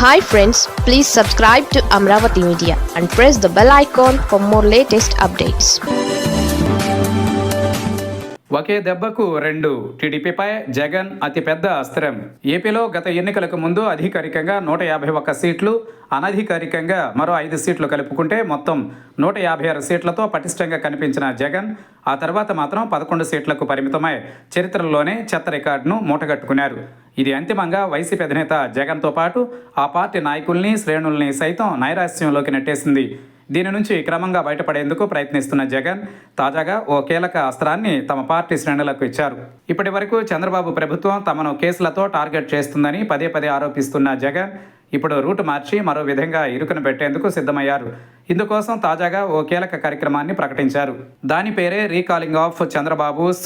Hi friends, please subscribe to Amravati Media and press the bell icon for more latest updates. ఒకే దెబ్బకు రెండు టీడీపీపై జగన్ అతిపెద్ద అస్త్రం. ఏపీలో గత ఎన్నికలకు ముందు అధికారికంగా 151 సీట్లు, అనధికారికంగా మరో 5 సీట్లు కలుపుకుంటే మొత్తం 156 సీట్లతో పటిష్టంగా కనిపించిన జగన్ ఆ తర్వాత మాత్రం 11 సీట్లకు పరిమితమై చరిత్రలోనే చెత్త రికార్డును మూటగట్టుకున్నారు. ఇది అంతిమంగా వైసీపీ అధినేత జగన్తో పాటు ఆ పార్టీ నాయకుల్ని, శ్రేణుల్ని సైతం నైరాశ్యంలోకి నెట్టేసింది. దీని నుంచి క్రమంగా బయటపడేందుకు ప్రయత్నిస్తున్న జగన్ తాజాగా ఓ కీలక అస్త్రాన్ని తమ పార్టీ శ్రేణులకు ఇచ్చారు. ఇప్పటి వరకు చంద్రబాబు ప్రభుత్వం తమను కేసులతో టార్గెట్ చేస్తుందని పదే పదే ఆరోపిస్తున్న జగన్ ఇప్పుడు రూటు మార్చి మరో విధంగా ఇరుకును పెట్టేందుకు సిద్ధమయ్యారు. ఇందుకోసం తాజాగా ఓ కీలక కార్యక్రమాన్ని ప్రకటించారు. దాని పేరే రీకాలింగ్ ఆఫ్ చంద్రబాబుస్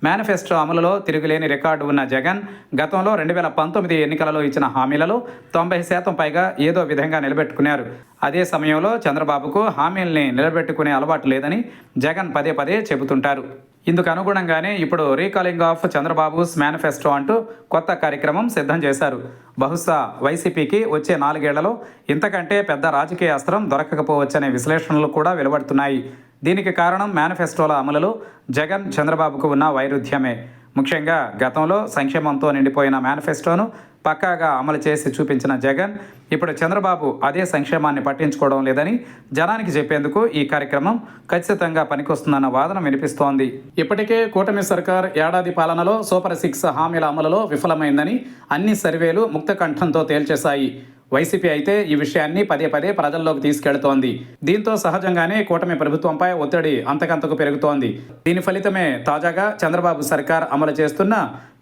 మేనిఫెస్టో అమలులో తిరుగులేని రికార్డు ఉన్న జగన్ గతంలో 2019 ఎన్నికలలో ఇచ్చిన హామీలలో 90% పైగా ఏదో విధంగా నిలబెట్టుకున్నారు. అదే సమయంలో చంద్రబాబుకు హామీల్ని నిలబెట్టుకునే అలవాటు లేదని జగన్ పదే పదే చెబుతుంటారు. ఇందుకు అనుగుణంగానే ఇప్పుడు రీకాలింగ్ ఆఫ్ చంద్రబాబుస్ మేనిఫెస్టో అంటూ కొత్త కార్యక్రమం సిద్ధం చేశారు. బహుశా వైసీపీకి వచ్చే 4 ఏళ్లలో ఇంతకంటే పెద్ద రాజకీయ అస్త్రం దొరకకపోవచ్చనే విశ్లేషణలు కూడా వెలువడుతున్నాయి. దీనికి కారణం మేనిఫెస్టోల అమలులో జగన్ చంద్రబాబుకు ఉన్న వైరుధ్యమే. ముఖ్యంగా గతంలో సంక్షేమంతో నిండిపోయిన మేనిఫెస్టోను పక్కాగా అమలు చేసి చూపించిన జగన్ ఇప్పుడు చంద్రబాబు అదే సంక్షేమాన్ని పట్టించుకోవడం లేదని జనానికి చెప్పేందుకు ఈ కార్యక్రమం ఖచ్చితంగా పనికొస్తుందన్న వాదన వినిపిస్తోంది. ఇప్పటికే కూటమి సర్కార్ ఏడాది పాలనలో సూపర్ 6 హామీల అమలులో విఫలమైందని అన్ని సర్వేలు ముక్తకంఠంతో తేల్చేశాయి. వైసీపీ అయితే ఈ విషయాన్ని పదే పదే ప్రజల్లోకి తీసుకెళ్తోంది. దీంతో సహజంగానే కూటమి ప్రభుత్వంపై ఒత్తిడి అంతకంతకు పెరుగుతోంది. దీని ఫలితమే తాజాగా చంద్రబాబు సర్కార్ అమలు చేస్తున్న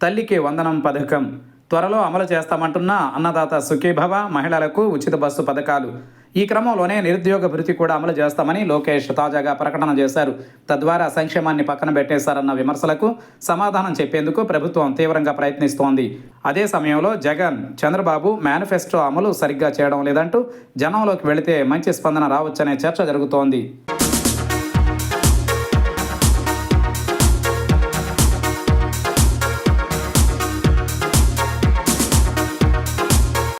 తల్లికి వందనం పథకం, త్వరలో అమలు చేస్తామంటున్న అన్నదాత సుఖీభవ, మహిళలకు ఉచిత బస్సు పథకాలు. ఈ క్రమంలోనే నిరుద్యోగ భృతి కూడా అమలు చేస్తామని లోకేష్ తాజాగా ప్రకటన చేశారు. తద్వారా సంక్షేమాన్ని పక్కన పెట్టేశారన్న విమర్శలకు సమాధానం చెప్పేందుకు ప్రభుత్వం తీవ్రంగా ప్రయత్నిస్తోంది. అదే సమయంలో జగన్ చంద్రబాబు మేనిఫెస్టో అమలు సరిగ్గా చేయడం లేదంటూ జనంలోకి వెళితే మంచి స్పందన రావచ్చనే చర్చ జరుగుతోంది.